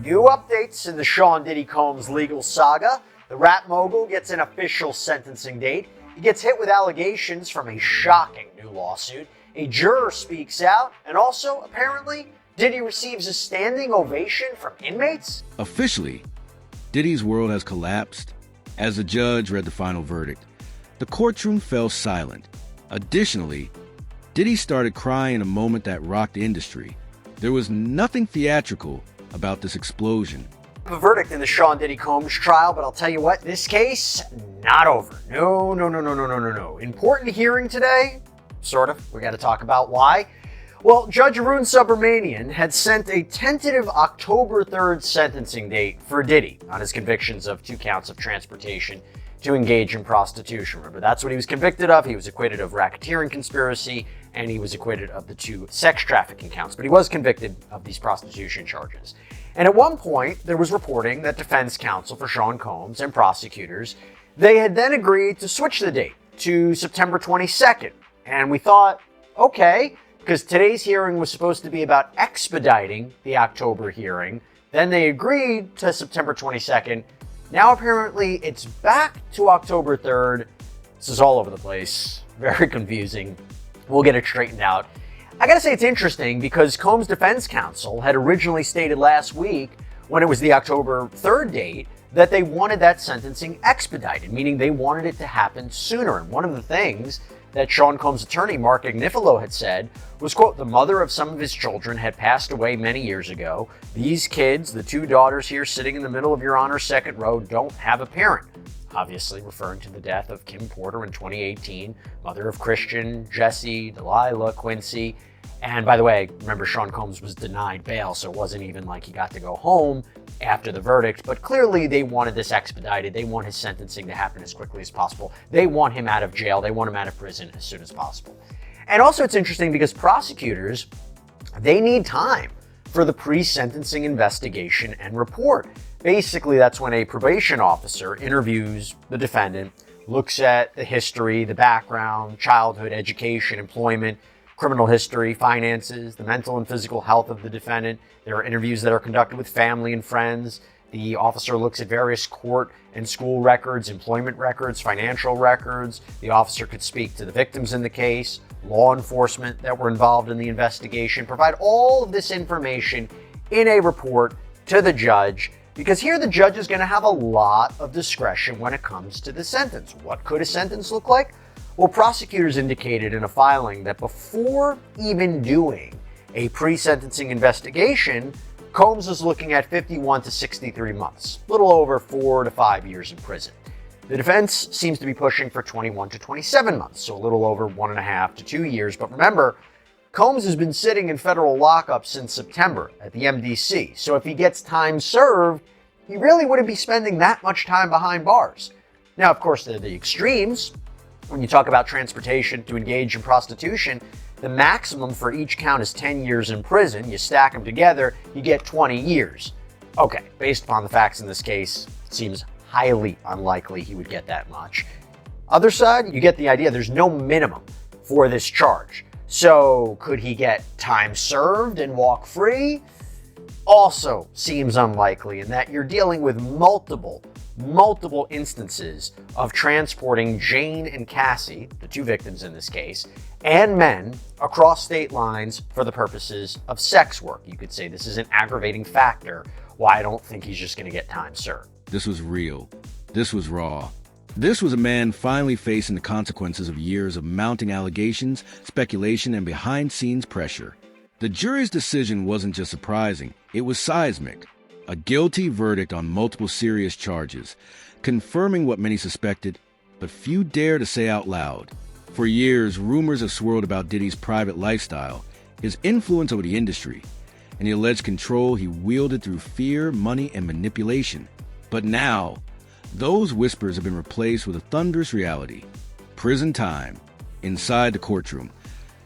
New updates in the Sean Diddy Combs legal saga. The rap mogul gets an official sentencing date. He gets hit with allegations from a shocking new lawsuit. A juror speaks out, and also, apparently, Diddy receives a standing ovation from inmates. Officially, Diddy's world has collapsed. As the judge read the final verdict, the courtroom fell silent. Additionally, Diddy started crying in a moment that rocked the industry. There was nothing theatrical about this explosion. A verdict in the Sean Diddy Combs trial, but I'll tell you what, this case, not over. No. Important hearing today, sort of. We got to talk about why. Well, Judge Arun Subramanian had sent a tentative October 3rd sentencing date for Diddy on his convictions of 2 counts of transportation to engage in prostitution. Remember, that's what he was convicted of. He was acquitted of racketeering conspiracy, and he was acquitted of the 2 sex trafficking counts, but he was convicted of these prostitution charges. And at one point, there was reporting that defense counsel for Sean Combs and prosecutors, they had then agreed to switch the date to September 22nd. And we thought, okay, because today's hearing was supposed to be about expediting the October hearing. Then they agreed to September 22nd. Now apparently it's back to October 3rd. This is all over the place. Very confusing. We'll get it straightened out. I gotta say it's interesting because Combs' defense counsel had originally stated last week, when it was the October 3rd date, that they wanted that sentencing expedited, meaning they wanted it to happen sooner. And one of the things that Sean Combs' attorney, Mark Agnifilo, had said was, quote, the mother of some of his children had passed away many years ago. These kids, the 2 daughters here sitting in the middle of Your Honor's second row, don't have a parent. Obviously referring to the death of Kim Porter in 2018, mother of Christian, Jesse, Delilah, Quincy. And by the way, remember Sean Combs was denied bail, so it wasn't even like he got to go home after the verdict. But clearly they wanted this expedited. They want his sentencing to happen as quickly as possible. They want him out of jail. They want him out of prison as soon as possible. And also it's interesting because prosecutors, they need time for the pre-sentencing investigation and report. Basically, that's when a probation officer interviews the defendant, looks at the history, the background, childhood, education, employment, criminal history, finances, the mental and physical health of the defendant. There are interviews that are conducted with family and friends. The officer looks at various court and school records, employment records, financial records. The officer could speak to the victims in the case, law enforcement that were involved in the investigation, provide all of this information in a report to the judge, because here the judge is going to have a lot of discretion when it comes to the sentence. What could a sentence look like? Well, prosecutors indicated in a filing that before even doing a pre-sentencing investigation, Combs is looking at 51 to 63 months, a little over 4 to 5 years in prison. The defense seems to be pushing for 21 to 27 months, so a little over 1.5 to 2 years. But remember, Combs has been sitting in federal lockup since September at the MDC. So if he gets time served, he really wouldn't be spending that much time behind bars. Now, of course, there are the extremes. When you talk about transportation to engage in prostitution, the maximum for each count is 10 years in prison. You stack them together, you get 20 years. Okay, based upon the facts in this case, it seems highly unlikely he would get that much. Other side, you get the idea. There's no minimum for this charge. So could he get time served and walk free? Also seems unlikely in that you're dealing with multiple instances of transporting Jane and Cassie, the 2 victims in this case, and men across state lines for the purposes of sex work. You could say this is an aggravating factor why I don't think he's just going to get time served. This was real. This was raw. This was a man finally facing the consequences of years of mounting allegations, speculation, and behind-scenes pressure. The jury's decision wasn't just surprising, it was seismic. A guilty verdict on multiple serious charges, confirming what many suspected, but few dare to say out loud. For years, rumors have swirled about Diddy's private lifestyle, his influence over the industry, and the alleged control he wielded through fear, money, and manipulation. But now, those whispers have been replaced with a thunderous reality. Prison time, inside the courtroom.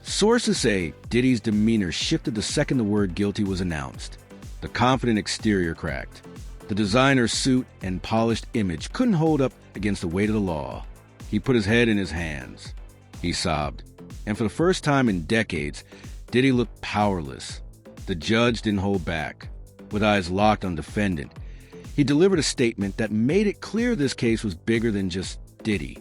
Sources say Diddy's demeanor shifted the second the word guilty was announced. The confident exterior cracked. The designer suit and polished image couldn't hold up against the weight of the law. He put his head in his hands. He sobbed. And for the first time in decades, Diddy looked powerless. The judge didn't hold back. with eyes locked on defendant. He delivered a statement that made it clear this case was bigger than just Diddy.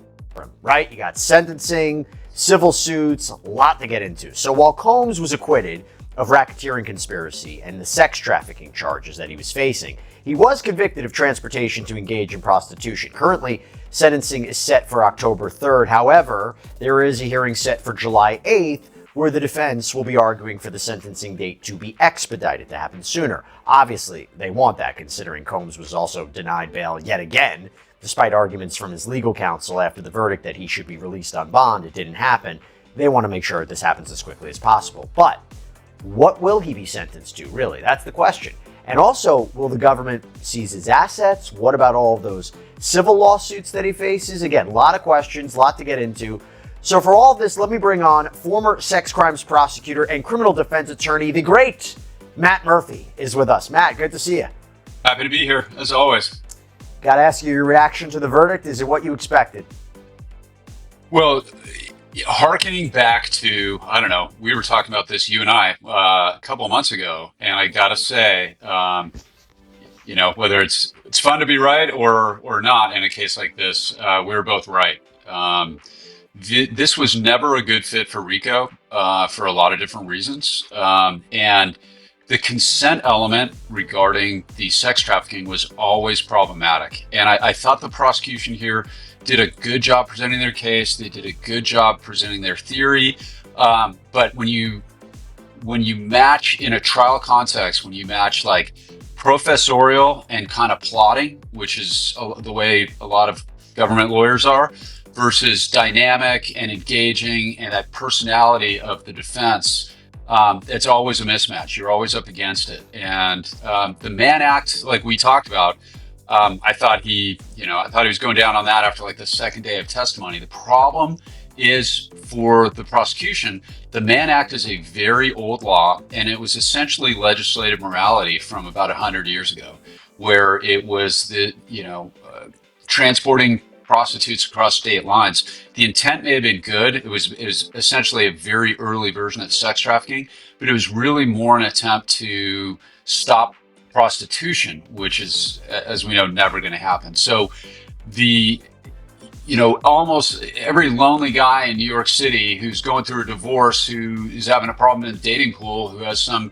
Right? You got sentencing, civil suits, a lot to get into. So while Combs was acquitted of racketeering conspiracy and the sex trafficking charges that he was facing, he was convicted of transportation to engage in prostitution. Currently, sentencing is set for October 3rd. However, there is a hearing set for July 8th where the defense will be arguing for the sentencing date to be expedited, to happen sooner. Obviously, they want that, considering Combs was also denied bail yet again, despite arguments from his legal counsel after the verdict that he should be released on bond. It didn't happen. They want to make sure this happens as quickly as possible. But what will he be sentenced to, really? That's the question. And also, will the government seize his assets? What about all of those civil lawsuits that he faces? Again, a lot of questions, a lot to get into. So for all of this, let me bring on former sex crimes prosecutor and criminal defense attorney, the great Matt Murphy is with us. Matt, good to see you. Happy to be here, as always. Got to ask you your reaction to the verdict. Is it what you expected? Well, hearkening back to, I don't know, we were talking about this, you and I, a couple of months ago, and I got to say, whether it's fun to be right or not in a case like this, we were both right. This was never a good fit for RICO for a lot of different reasons. And the consent element regarding the sex trafficking was always problematic. And I thought the prosecution here did a good job presenting their case. They did a good job presenting their theory. But when you match in a trial context, when you match like professorial and kind of plotting, which is the way a lot of government lawyers are, versus dynamic and engaging and that personality of the defense, it's always a mismatch. You're always up against it. And the Mann Act, like we talked about, I thought he was going down on that after like the second day of testimony. The problem is for the prosecution, the Mann Act is a very old law, and it was essentially legislative morality from about 100 years ago, where it was transporting prostitutes across state lines. The intent may have been good. It was essentially a very early version of sex trafficking, but it was really more an attempt to stop prostitution, which is, as we know, never going to happen. So almost every lonely guy in New York City who's going through a divorce, who is having a problem in the dating pool, who has some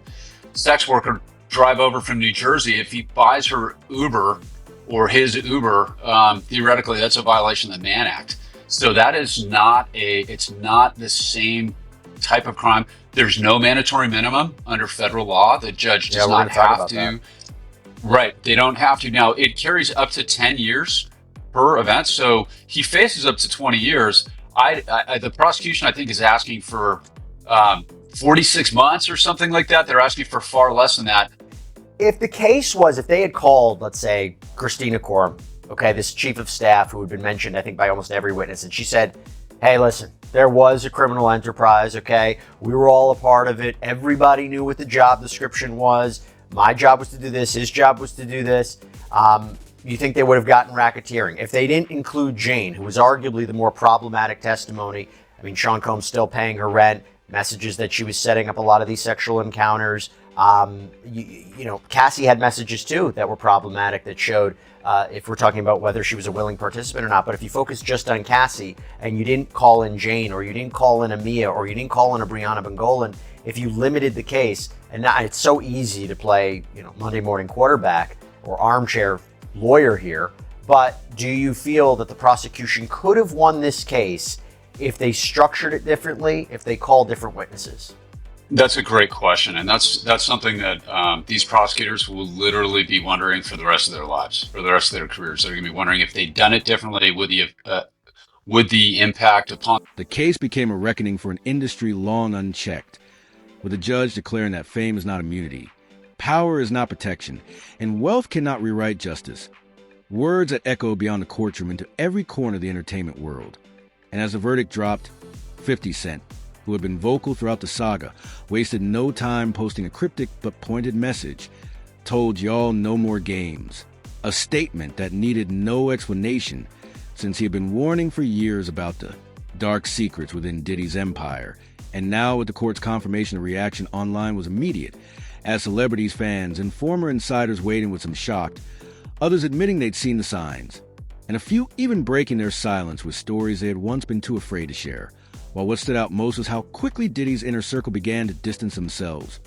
sex worker drive over from New Jersey, if he buys her Uber or his Uber, theoretically, that's a violation of the Mann Act. So that is it's not the same type of crime. There's no mandatory minimum under federal law. The judge does not have to. Right, they don't have to. Now, it carries up to 10 years per event, so he faces up to 20 years. The prosecution, I think, is asking for 46 months or something like that. They're asking for far less than that. If the case was, if they had called, let's say, Christina Quorum, okay, this chief of staff who had been mentioned, I think, by almost every witness, and she said, hey, listen, there was a criminal enterprise, okay? We were all a part of it. Everybody knew what the job description was. My job was to do this. His job was to do this. You think they would have gotten racketeering? If they didn't include Jane, who was arguably the more problematic testimony, I mean, Sean Combs still paying her rent, messages that she was setting up a lot of these sexual encounters. Cassie had messages too that were problematic that showed if we're talking about whether she was a willing participant or not. But if you focus just on Cassie and you didn't call in Jane, or you didn't call in a Mia, or you didn't call in a Brianna Bengolan, if you limited the case, and now it's so easy to play, Monday morning quarterback or armchair lawyer here, but do you feel that the prosecution could have won this case if they structured it differently, if they called different witnesses? That's a great question, and that's something that these prosecutors will literally be wondering for the rest of their lives, for the rest of their careers. They're going to be wondering if they'd done it differently, would the impact upon... The case became a reckoning for an industry long unchecked, with a judge declaring that fame is not immunity, power is not protection, and wealth cannot rewrite justice. Words that echo beyond the courtroom into every corner of the entertainment world. And as the verdict dropped, 50 Cent, who had been vocal throughout the saga, wasted no time posting a cryptic but pointed message, told y'all no more games. A statement that needed no explanation, since he had been warning for years about the dark secrets within Diddy's empire. And now with the court's confirmation, the reaction online was immediate, as celebrities, fans, and former insiders weighed in with some shocked, others admitting they'd seen the signs, and a few even breaking their silence with stories they had once been too afraid to share. While what stood out most was how quickly Diddy's inner circle began to distance themselves,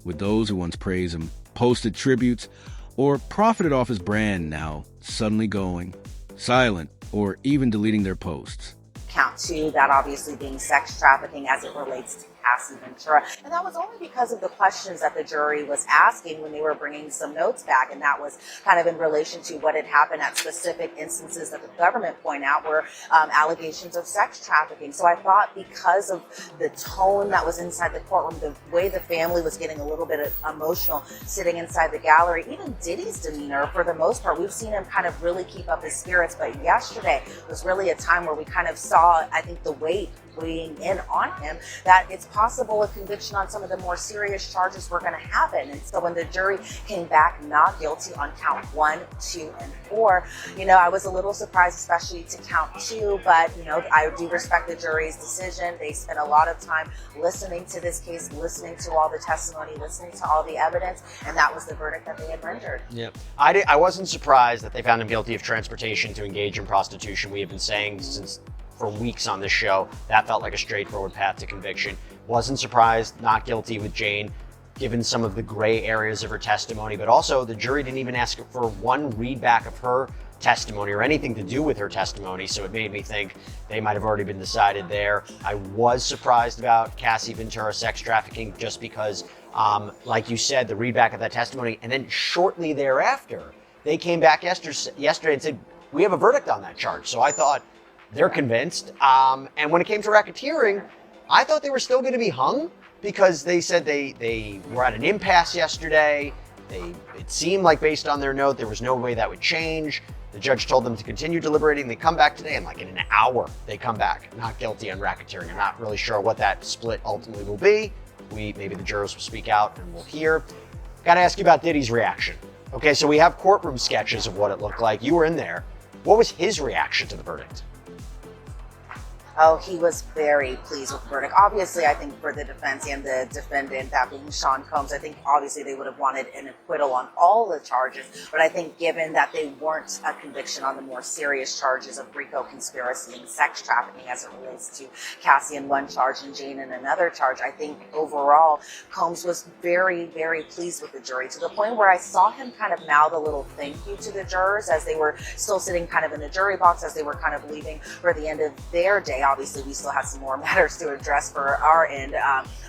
with those who once praised him, posted tributes, or profited off his brand now suddenly going silent or even deleting their posts. Count two, that obviously being sex trafficking as it relates to Cassie Ventura. And that was only because of the questions that the jury was asking when they were bringing some notes back. And that was kind of in relation to what had happened at specific instances that the government point out were allegations of sex trafficking. So I thought because of the tone that was inside the courtroom, the way the family was getting a little bit emotional sitting inside the gallery, even Diddy's demeanor, for the most part, we've seen him kind of really keep up his spirits. But yesterday was really a time where we kind of saw, I think, the weight weighing in on him, that it's possible a conviction on some of the more serious charges were going to happen. And so when the jury came back not guilty on count 1, 2, and 4, I was a little surprised, especially to count 2, but I do respect the jury's decision. They spent a lot of time listening to this case, listening to all the testimony, listening to all the evidence, and that was the verdict that they had rendered. Yep. I wasn't surprised that they found him guilty of transportation to engage in prostitution. We have been saying for weeks on this show, that felt like a straightforward path to conviction. Wasn't surprised not guilty with Jane, given some of the gray areas of her testimony, but also the jury didn't even ask for one readback of her testimony or anything to do with her testimony, so it made me think they might have already been decided there. I was surprised about Cassie Ventura sex trafficking just because, like you said, the readback of that testimony, and then shortly thereafter, they came back yesterday and said, we have a verdict on that charge. So I thought, they're convinced. And when it came to racketeering, I thought they were still going to be hung because they said they were at an impasse yesterday. It seemed like based on their note, there was no way that would change. The judge told them to continue deliberating. They come back today, and like in an hour, they come back not guilty on racketeering. I'm not really sure what that split ultimately will be. Maybe the jurors will speak out and we'll hear. Got to ask you about Diddy's reaction. Okay, so we have courtroom sketches of what it looked like. You were in there. What was his reaction to the verdict? Oh, he was very pleased with the verdict. Obviously, I think for the defense and the defendant, that being Sean Combs, I think obviously they would have wanted an acquittal on all the charges. But I think given that they weren't a conviction on the more serious charges of RICO conspiracy and sex trafficking as it relates to Cassie in one charge and Jane in another charge, I think overall Combs was very, very pleased with the jury, to the point where I saw him kind of mouth a little thank you to the jurors as they were still sitting kind of in the jury box, as they were kind of leaving for the end of their day. Obviously, we still have some more matters to address for our end.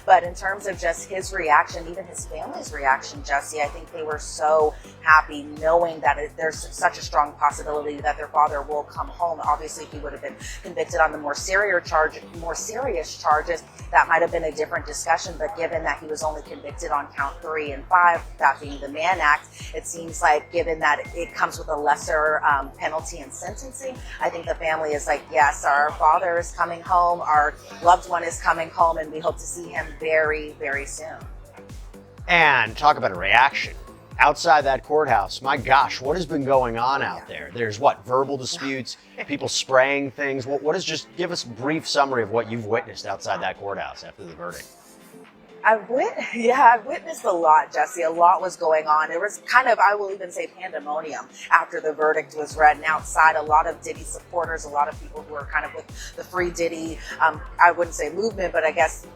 But in terms of just his reaction, even his family's reaction, Jesse, I think they were so happy knowing that there's such a strong possibility that their father will come home. Obviously, if he would have been convicted on the more serious charges, that might have been a different discussion. But given that he was only convicted on count 3 and 5, that being the Mann Act, it seems like, given that it comes with a lesser penalty and sentencing, I think the family is like, yes, our father is coming home, our loved one is coming home, and we hope to see him very, very soon. And talk about a reaction. Outside that courthouse, my gosh, what has been going on out there? There's verbal disputes, people spraying things. What is, just give us a brief summary of what you've witnessed outside that courthouse after the verdict. I've witnessed a lot, Jesse. A lot was going on. It was kind of, I will even say, pandemonium after the verdict was read. And outside, a lot of Diddy supporters, a lot of people who were kind of with the Free Diddy, I wouldn't say movement, but I guess,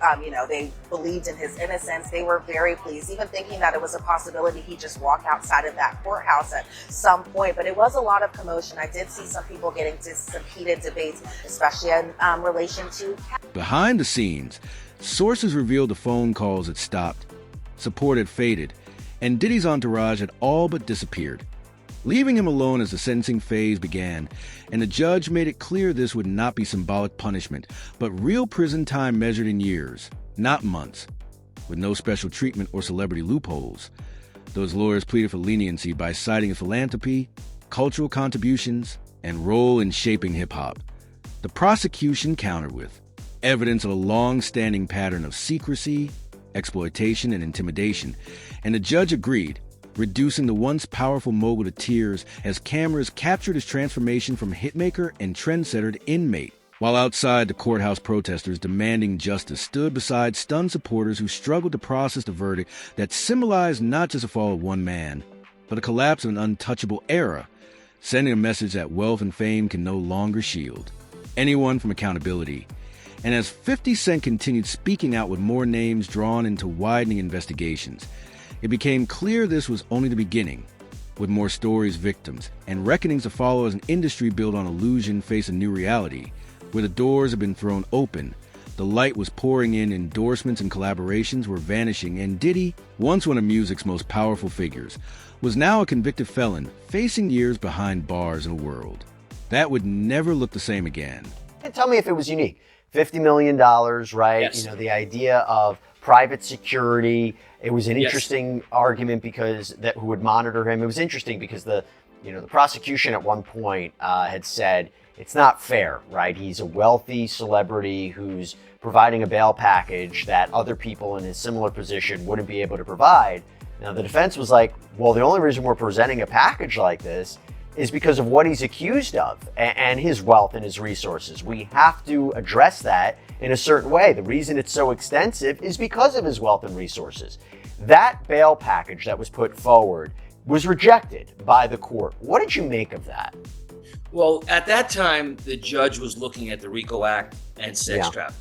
they believed in his innocence. They were very pleased, even thinking that it was a possibility he'd just walk outside of that courthouse at some point. But it was a lot of commotion. I did see some people getting into some heated debates, especially in relation to... Behind the scenes, sources revealed the phone calls had stopped, support had faded, and Diddy's entourage had all but disappeared, leaving him alone as the sentencing phase began, and the judge made it clear this would not be symbolic punishment, but real prison time measured in years, not months, with no special treatment or celebrity loopholes. Those lawyers pleaded for leniency by citing his philanthropy, cultural contributions, and role in shaping hip-hop. The prosecution countered with evidence of a long-standing pattern of secrecy, exploitation, and intimidation, and the judge agreed, reducing the once powerful mogul to tears as cameras captured his transformation from hitmaker and trendsetter to inmate, While outside, the courthouse protesters demanding justice stood beside stunned supporters who struggled to process the verdict that symbolized not just a fall of one man, but a collapse of an untouchable era, sending a message that wealth and fame can no longer shield anyone from accountability. And as 50 Cent continued speaking out with more names drawn into widening investigations, it became clear this was only the beginning, with more stories, victims, and reckonings to follow as an industry built on illusion faced a new reality, where the doors had been thrown open, the light was pouring in, endorsements and collaborations were vanishing, and Diddy, once one of music's most powerful figures, was now a convicted felon facing years behind bars in a world that would never look the same again. And tell me if it was unique. $50 million, right? Yes. You know, the idea of private security. It was an interesting argument because that who would monitor him. It was interesting because the prosecution at one point had said it's not fair, right? He's a wealthy celebrity who's providing a bail package that other people in his similar position wouldn't be able to provide. Now, the defense was like, well, the only reason we're presenting a package like this is because of what he's accused of and his wealth and his resources. We have to address that in a certain way. The reason it's so extensive is because of his wealth and resources. That bail package that was put forward was rejected by the court. What did you make of that? Well, at that time, the judge was looking at the RICO Act and sex trafficking.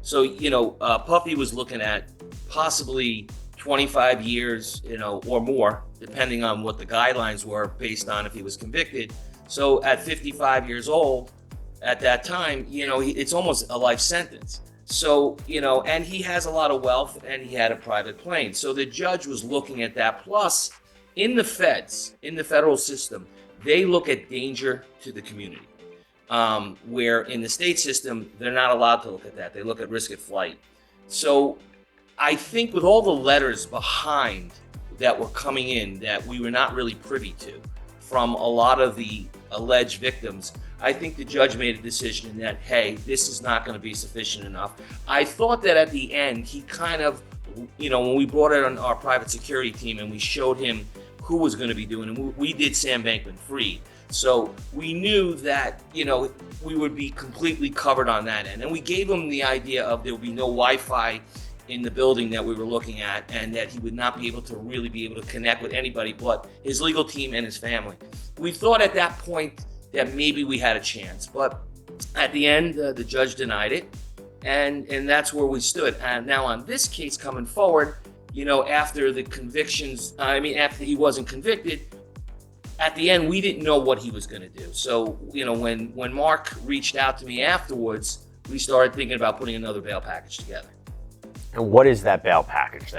So, Puffy was looking at possibly 25 years, or more, depending on what the guidelines were based on if he was convicted. So at 55 years old, at that time, it's almost a life sentence. So, and he has a lot of wealth and he had a private plane. So the judge was looking at that. Plus, in the federal system, they look at danger to the community. Where in the state system, they're not allowed to look at that. They look at risk of flight. So I think with all the letters behind that were coming in that we were not really privy to from a lot of the alleged victims, I think the judge made a decision that, hey, this is not going to be sufficient enough. I thought that at the end, he kind of, when we brought in our private security team and we showed him who was going to be doing it, we did Sam Bankman-Fried. So we knew that, we would be completely covered on that end. And we gave him the idea of there would be no Wi-Fi in the building that we were looking at, and that he would not be able to really be able to connect with anybody but his legal team and his family. We thought at that point that maybe we had a chance, but at the end, the judge denied it, and that's where we stood. And now on this case coming forward, after the convictions, after he wasn't convicted, at the end, we didn't know what he was going to do. So, when Mark reached out to me afterwards, we started thinking about putting another bail package together. And what is that bail package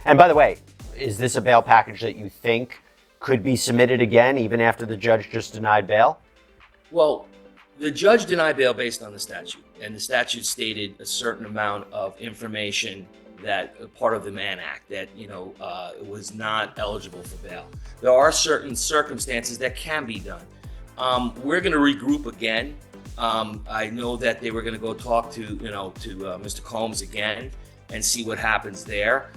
and by the way, is this a bail package that you think could be submitted again, even after the judge just denied bail? Well, the judge denied bail based on the statute, and the statute stated a certain amount of information that part of the Mann Act that, was not eligible for bail. There are certain circumstances that can be done. We're going to regroup again. I know that they were going to go talk to Mr. Combs again and see what happens there.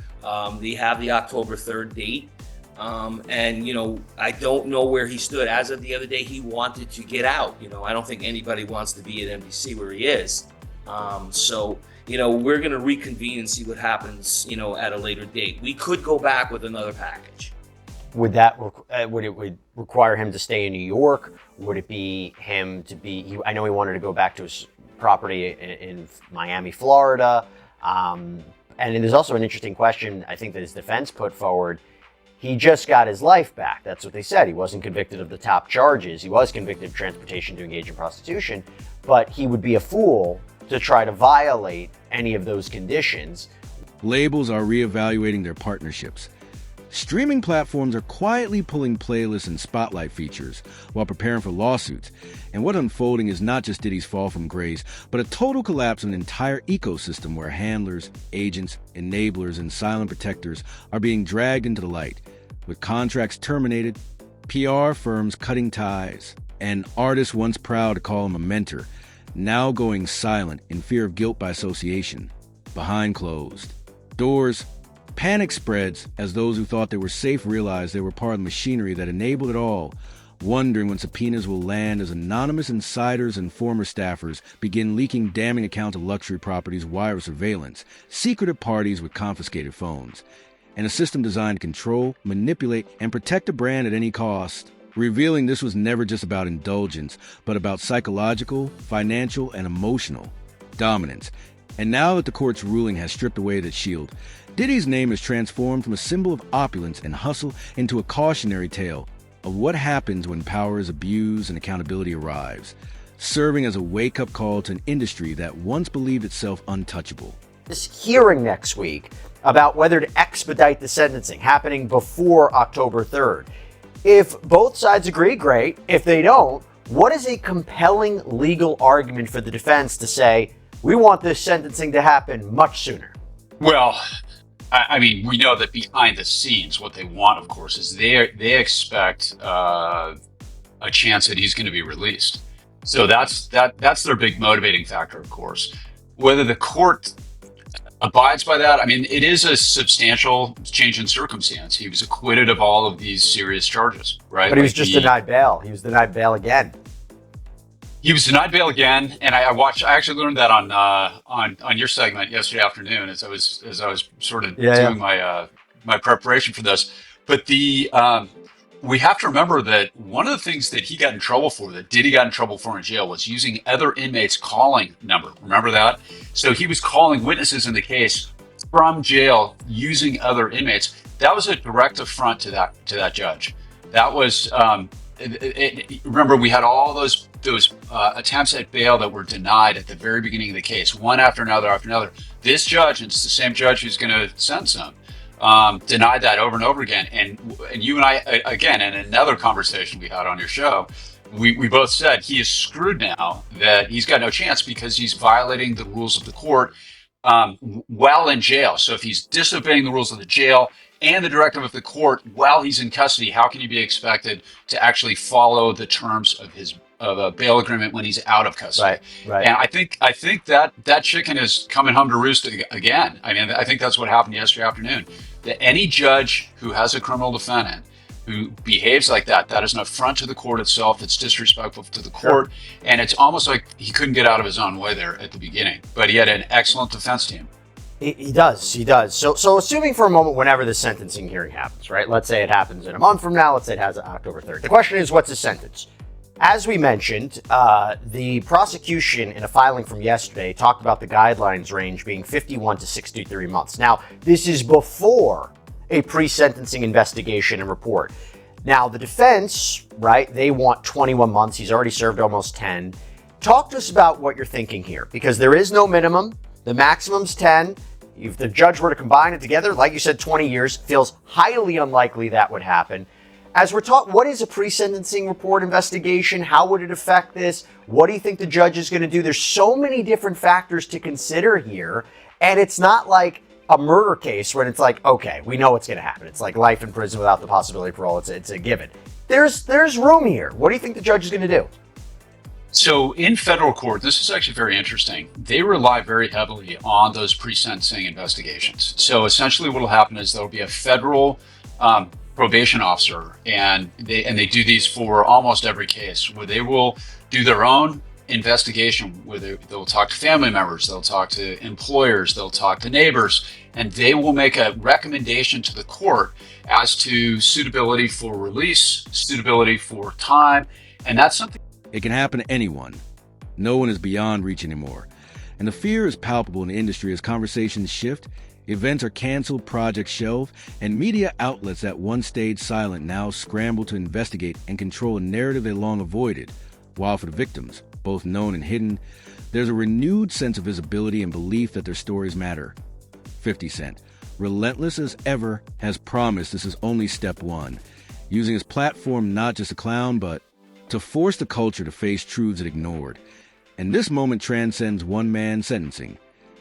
They have the October 3rd date. And I don't know where he stood. As of the other day, he wanted to get out. I don't think anybody wants to be at NBC where he is. So we're going to reconvene and see what happens, at a later date. We could go back with another package. Would it require him to stay in New York? Would it be him to be? I know he wanted to go back to his property in Miami, Florida. And there's also an interesting question I think that his defense put forward. He just got his life back. That's what they said. He wasn't convicted of the top charges. He was convicted of transportation to engage in prostitution, but he would be a fool to try to violate any of those conditions. Labels are reevaluating their partnerships. Streaming platforms are quietly pulling playlists and spotlight features while preparing for lawsuits. And what's unfolding is not just Diddy's fall from grace, but a total collapse of an entire ecosystem where handlers, agents, enablers, and silent protectors are being dragged into the light, with contracts terminated, PR firms cutting ties, and artists once proud to call him a mentor, now going silent in fear of guilt by association. Behind closed doors, panic spreads as those who thought they were safe realized they were part of the machinery that enabled it all, wondering when subpoenas will land as anonymous insiders and former staffers begin leaking damning accounts of luxury properties wire surveillance, secretive parties with confiscated phones, and a system designed to control, manipulate, and protect a brand at any cost, revealing this was never just about indulgence, but about psychological, financial, and emotional dominance. And now that the court's ruling has stripped away that shield, Diddy's name is transformed from a symbol of opulence and hustle into a cautionary tale of what happens when power is abused and accountability arrives, serving as a wake-up call to an industry that once believed itself untouchable. This hearing next week about whether to expedite the sentencing happening before October 3rd. If both sides agree, great. If they don't, what is a compelling legal argument for the defense to say, we want this sentencing to happen much sooner? Well, I mean, we know that behind the scenes, what they want, of course, is they expect a chance that he's going to be released. So that's their big motivating factor, of course. Whether the court abides by that, I mean, it is a substantial change in circumstance. He was acquitted of all of these serious charges, right? But he was just denied bail. He was denied bail again. He was denied bail again, and I actually learned that on your segment yesterday afternoon as I was sort of doing my preparation for this. But we have to remember that one of the things that he got in trouble for, that Diddy got in trouble for in jail, was using other inmates' calling number. Remember that? So he was calling witnesses in the case from jail using other inmates. That was a direct affront to that judge. That was remember, we had all those attempts at bail that were denied at the very beginning of the case, one after another after another. This judge, and it's the same judge who's going to sentence him, denied that over and over again. And you and I, again, in another conversation we had on your show, we both said he is screwed now, that he's got no chance because he's violating the rules of the court while in jail. So if he's disobeying the rules of the jail and the directive of the court while he's in custody, how can he be expected to actually follow the terms of a bail agreement when he's out of custody? Right. And I think that chicken is coming home to roost again. I mean, I think that's what happened yesterday afternoon. That any judge who has a criminal defendant who behaves like that is an affront to the court itself. It's disrespectful to the court. Sure. And it's almost like he couldn't get out of his own way there at the beginning. But he had an excellent defense team. He does. So assuming for a moment, whenever the sentencing hearing happens, right? Let's say it happens in a month from now. Let's say it has October 3rd. The question is, what's the sentence? As we mentioned, the prosecution in a filing from yesterday talked about the guidelines range being 51 to 63 months. Now, this is before a pre-sentencing investigation and report. Now, the defense, right, they want 21 months. He's already served almost 10. Talk to us about what you're thinking here, because there is no minimum. The maximum's 10. If the judge were to combine it together, like you said, 20 years, feels highly unlikely that would happen. As we're taught, what is a pre-sentencing report investigation? How would it affect this? What do you think the judge is going to do? There's so many different factors to consider here. And it's not like a murder case when it's like, okay, we know what's going to happen. It's like life in prison without the possibility of parole. It's a given. There's room here. What do you think the judge is going to do? So in federal court, this is actually very interesting. They rely very heavily on those pre-sentencing investigations. So essentially what will happen is there'll be a federal probation officer, and they do these for almost every case, where they will do their own investigation, where they'll talk to family members, they'll talk to employers, they'll talk to neighbors, and they will make a recommendation to the court as to suitability for release, suitability for time, and that's something. It can happen to anyone. No one is beyond reach anymore. And the fear is palpable in the industry as conversations shift, events are canceled, projects shelved, and media outlets that once stayed silent now scramble to investigate and control a narrative they long avoided. While for the victims, both known and hidden, there's a renewed sense of visibility and belief that their stories matter. 50 Cent, relentless as ever, has promised this is only step one, using his platform not just to clown, but to force the culture to face truths it ignored. And this moment transcends one man's sentencing,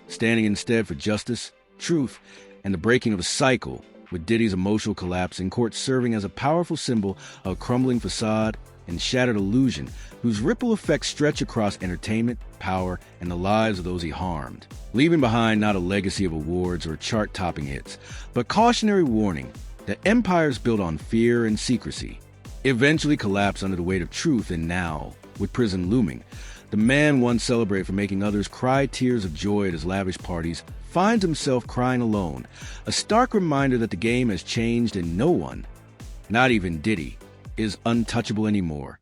standing instead for justice, truth, and the breaking of a cycle, with Diddy's emotional collapse in court serving as a powerful symbol of a crumbling facade and shattered illusion whose ripple effects stretch across entertainment, power, and the lives of those he harmed, leaving behind not a legacy of awards or chart-topping hits, but cautionary warning that empires built on fear and secrecy eventually collapse under the weight of truth, and now, with prison looming, the man once celebrated for making others cry tears of joy at his lavish parties finds himself crying alone, a stark reminder that the game has changed and no one, not even Diddy, is untouchable anymore.